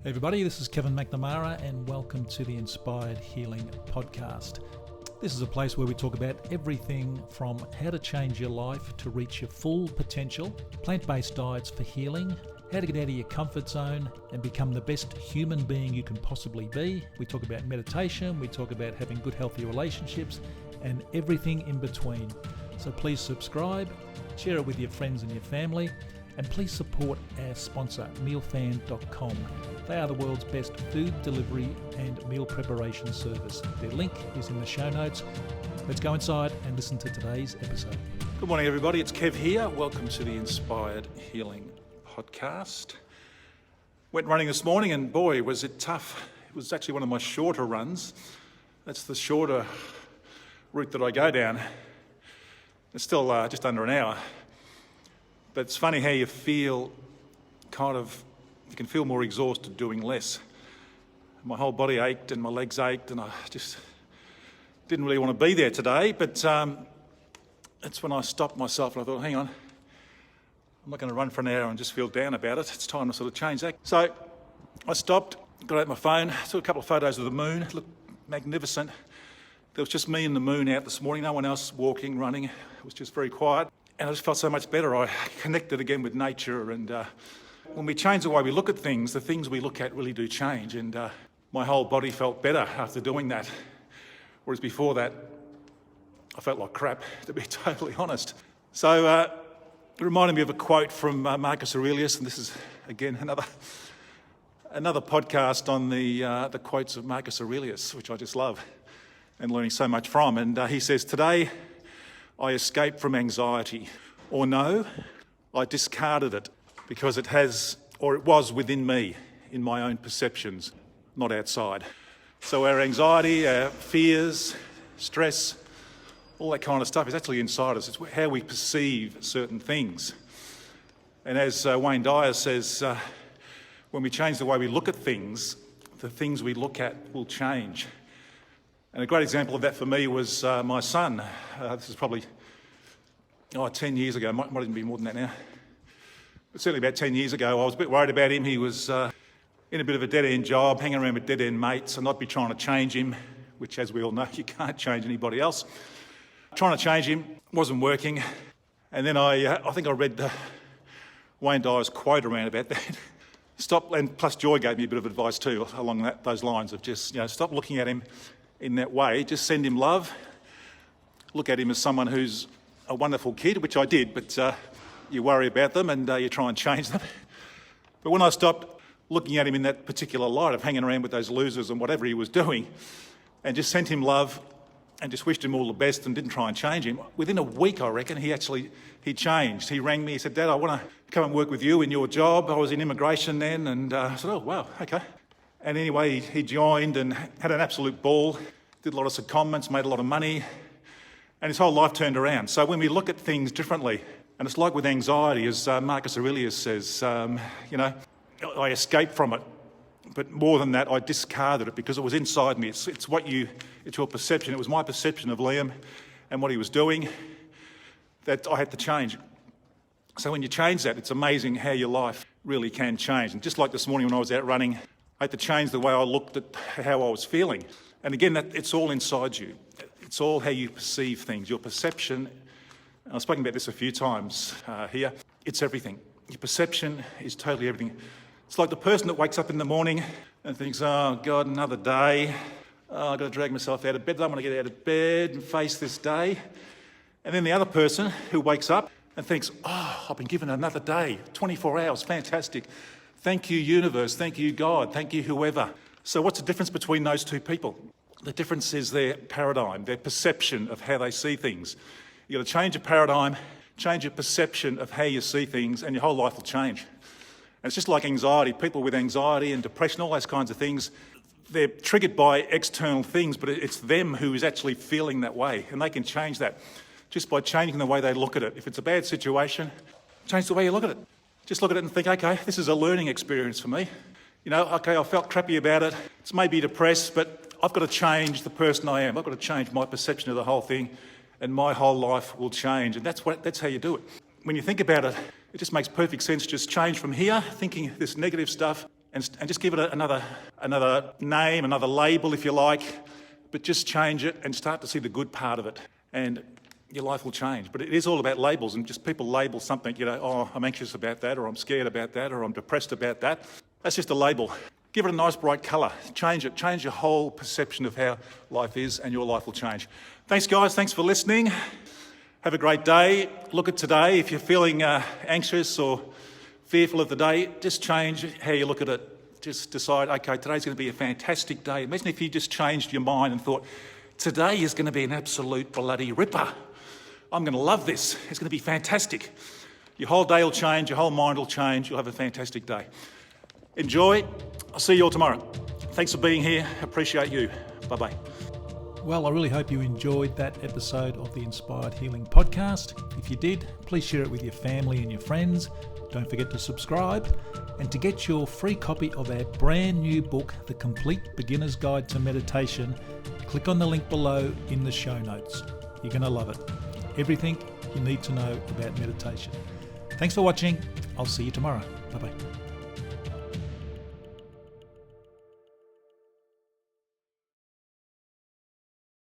Hey everybody, this is Kevin McNamara and welcome to the Inspired Healing Podcast. This is a place where we talk about everything from how to change your life to reach your full potential, plant-based diets for healing, how to get out of your comfort zone and become the best human being you can possibly be. We talk about meditation, we talk about having good healthy relationships and everything in between. So please subscribe, share it with your friends and your family, and please support our sponsor, mealfan.com. They are the world's best food delivery and meal preparation service. Their link is in the show notes. Let's go inside and listen to today's episode. Good morning, everybody. It's Kev here. Welcome to the Inspired Healing Podcast. Went running this morning and boy, was it tough. It was actually one of my shorter runs. That's the shorter route that I go down. It's still just under an hour. But it's funny how you feel you can feel more exhausted doing less. My whole body ached and my legs ached and I just didn't really want to be there today. But it's when I stopped myself and I thought, hang on, I'm not going to run for an hour and just feel down about it. It's time to sort of change that. So I stopped, got out my phone, took a couple of photos of the moon. It looked magnificent. There was just me and the moon out this morning, no one else walking, running. It was just very quiet. And I just felt so much better. I connected again with nature. And when we change the way we look at things, the things we look at really do change. And my whole body felt better after doing that. Whereas before that, I felt like crap, to be totally honest. So it reminded me of a quote from Marcus Aurelius. And this is, again, another podcast on the quotes of Marcus Aurelius, which I just love and learning so much from. And he says, "Today, I escaped from anxiety, or no, I discarded it because it was within me, in my own perceptions, not outside." So our anxiety, our fears, stress, all that kind of stuff is actually inside us. It's how we perceive certain things. And as Wayne Dyer says, when we change the way we look at things, the things we look at will change. And a great example of that for me was my son. This is probably 10 years ago, might even be more than that now. But certainly about 10 years ago, I was a bit worried about him. He was in a bit of a dead-end job, hanging around with dead-end mates, and I'd be trying to change him, which, as we all know, you can't change anybody else. Trying to change him wasn't working. And then I think I read Wayne Dyer's quote around about that. Stop, and plus Joy gave me a bit of advice too, along those lines of just, stop looking at him in that way. Just send him love. Look at him as someone who's a wonderful kid, which I did, but you worry about them and you try and change them. But when I stopped looking at him in that particular light of hanging around with those losers and whatever he was doing, and just sent him love and just wished him all the best and didn't try and change him, within a week, I reckon, he changed. He rang me, he said, "Dad, I want to come and work with you in your job." I was in immigration then, and I said, "Oh, wow, okay." And anyway, he joined and had an absolute ball, did a lot of secondments, made a lot of money, and his whole life turned around. So when we look at things differently, and it's like with anxiety, as Marcus Aurelius says, I escaped from it. But more than that, I discarded it because it was inside me. It's your perception. It was my perception of Liam and what he was doing that I had to change. So when you change that, it's amazing how your life really can change. And just like this morning when I was out running, I had to change the way I looked at how I was feeling. And again, it's all inside you. It's all how you perceive things, your perception. And I've spoken about this a few times here. It's everything. Your perception is totally everything. It's like the person that wakes up in the morning and thinks, "Oh, God, another day. Oh, I've got to drag myself out of bed. I want to get out of bed and face this day." And then the other person who wakes up and thinks, "Oh, I've been given another day, 24 hours, fantastic. Thank you, universe. Thank you, God. Thank you, whoever." So what's the difference between those two people? The difference is their paradigm, their perception of how they see things. You've got to change your paradigm, change your perception of how you see things, and your whole life will change. And it's just like anxiety. People with anxiety and depression, all those kinds of things, they're triggered by external things, but it's them who is actually feeling that way. And they can change that just by changing the way they look at it. If it's a bad situation, change the way you look at it. Just look at it and think, okay, this is a learning experience for me. Okay, I felt crappy about it. It's maybe depressed, but I've got to change the person I am. I've got to change my perception of the whole thing, and my whole life will change. And that's how you do it. When you think about it, it just makes perfect sense. Just change from here, thinking this negative stuff, and just give it another name, another label if you like, but just change it and start to see the good part of it, and your life will change. But it is all about labels, and just people label something, oh, I'm anxious about that, or I'm scared about that, or I'm depressed about that. That's just a label. Give it a nice bright colour. Change it. Change your whole perception of how life is, and your life will change. Thanks, guys. Thanks for listening. Have a great day. Look at today. If you're feeling anxious or fearful of the day, just change how you look at it. Just decide, okay, today's going to be a fantastic day. Imagine if you just changed your mind and thought, today is going to be an absolute bloody ripper. I'm going to love this. It's going to be fantastic. Your whole day will change. Your whole mind will change. You'll have a fantastic day. Enjoy. I'll see you all tomorrow. Thanks for being here. Appreciate you. Bye-bye. Well, I really hope you enjoyed that episode of the Inspired Healing Podcast. If you did, please share it with your family and your friends. Don't forget to subscribe. And to get your free copy of our brand new book, The Complete Beginner's Guide to Meditation, click on the link below in the show notes. You're going to love it. Everything you need to know about meditation. Thanks for watching. I'll see you tomorrow. Bye-bye.